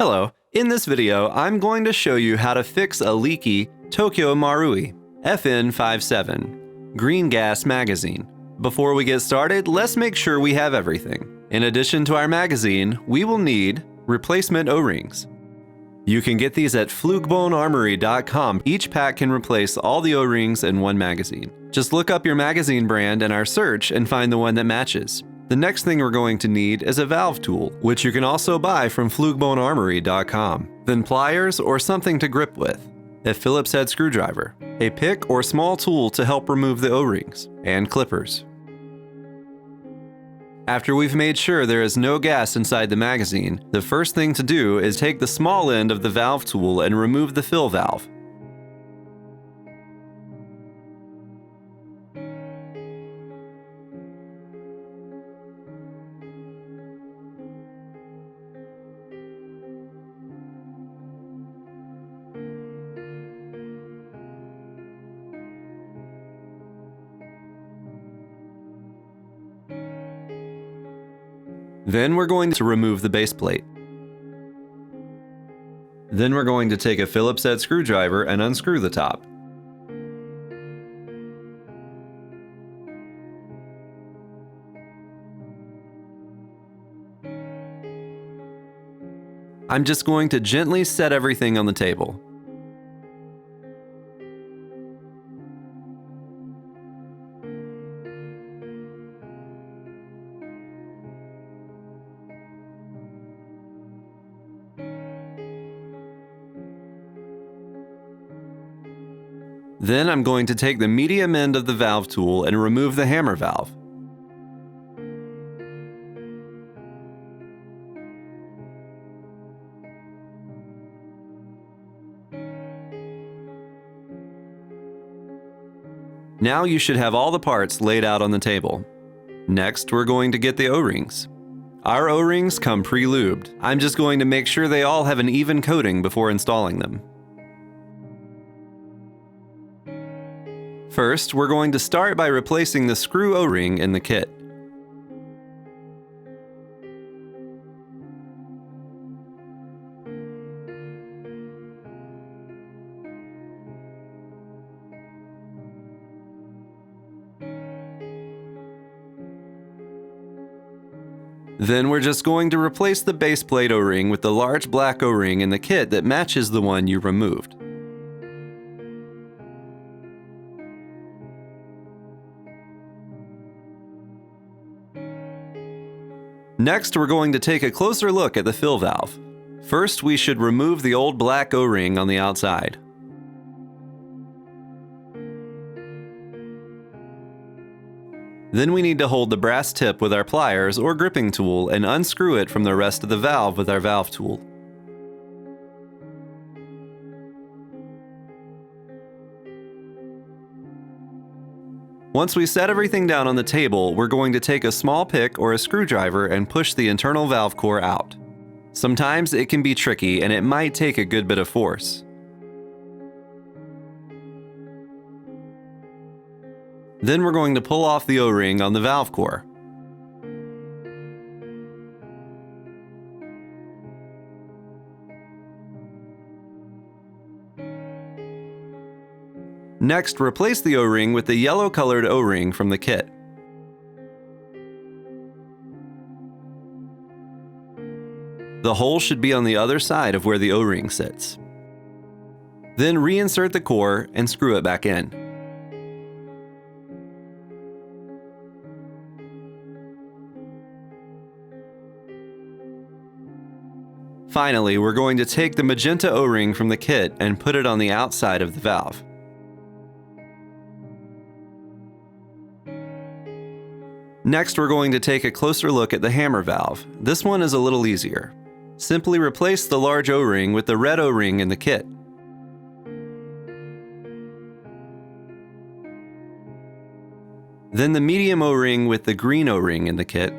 Hello, in this video I'm going to show you how to fix a leaky Tokyo Marui FN57 Green Gas Magazine. Before we get started, let's make sure we have everything. In addition to our magazine, we will need replacement O-rings. You can get these at flugbonarmory.com. Each pack can replace all the O-rings in one magazine. Just look up your magazine brand in our search and find the one that matches. The next thing we're going to need is a valve tool, which you can also buy from flugbonarmory.com. Then pliers or something to grip with, a Phillips head screwdriver, a pick or small tool to help remove the O-rings, and clippers. After we've made sure there is no gas inside the magazine, the first thing to do is take the small end of the valve tool and remove the fill valve. Then we're going to remove the base plate. Then we're going to take a Phillips head screwdriver and unscrew the top. I'm just going to gently set everything on the table. Then I'm going to take the medium end of the valve tool and remove the hammer valve. Now you should have all the parts laid out on the table. Next, we're going to get the O-rings. Our O-rings come pre-lubed. I'm just going to make sure they all have an even coating before installing them. First, we're going to start by replacing the screw O-ring in the kit. Then we're just going to replace the base plate O-ring with the large black O-ring in the kit that matches the one you removed. Next, we're going to take a closer look at the fill valve. First, we should remove the old black O-ring on the outside. Then we need to hold the brass tip with our pliers or gripping tool and unscrew it from the rest of the valve with our valve tool. Once we set everything down on the table, we're going to take a small pick or a screwdriver and push the internal valve core out. Sometimes it can be tricky and it might take a good bit of force. Then we're going to pull off the O-ring on the valve core. Next, replace the O-ring with the yellow-colored O-ring from the kit. The hole should be on the other side of where the O-ring sits. Then reinsert the core and screw it back in. Finally, we're going to take the magenta O-ring from the kit and put it on the outside of the valve. Next, we're going to take a closer look at the hammer valve. This one is a little easier. Simply replace the large O-ring with the red O-ring in the kit. Then the medium O-ring with the green O-ring in the kit.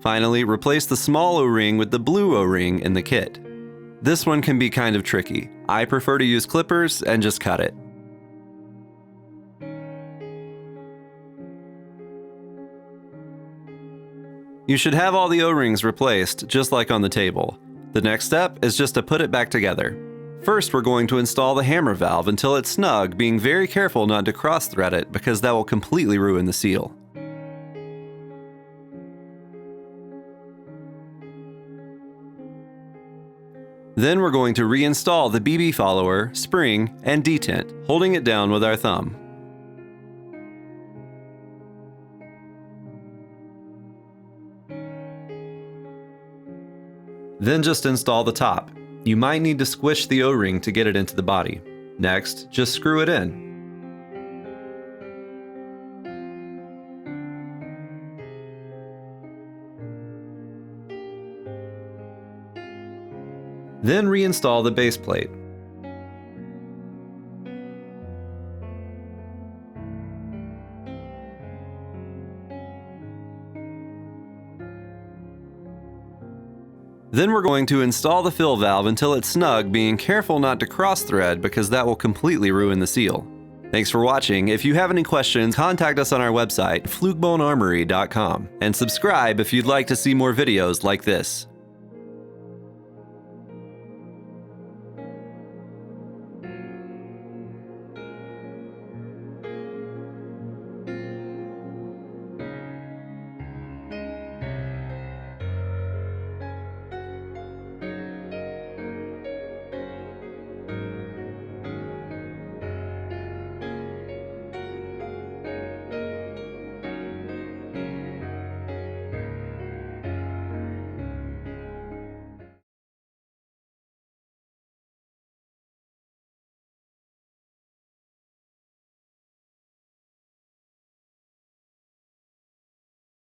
Finally, replace the small O-ring with the blue O-ring in the kit. This one can be kind of tricky. I prefer to use clippers and just cut it. You should have all the O-rings replaced, just like on the table. The next step is just to put it back together. First, we're going to install the hammer valve until it's snug, being very careful not to cross-thread it because that will completely ruin the seal. Then we're going to reinstall the BB follower, spring, and detent, holding it down with our thumb. Then just install the top. You might need to squish the O-ring to get it into the body. Next, just screw it in. Then reinstall the base plate. Then we're going to install the fill valve until it's snug, being careful not to cross-thread because that will completely ruin the seal. Thanks for watching. If you have any questions, contact us on our website, flukebonearmory.com, and subscribe if you'd like to see more videos like this.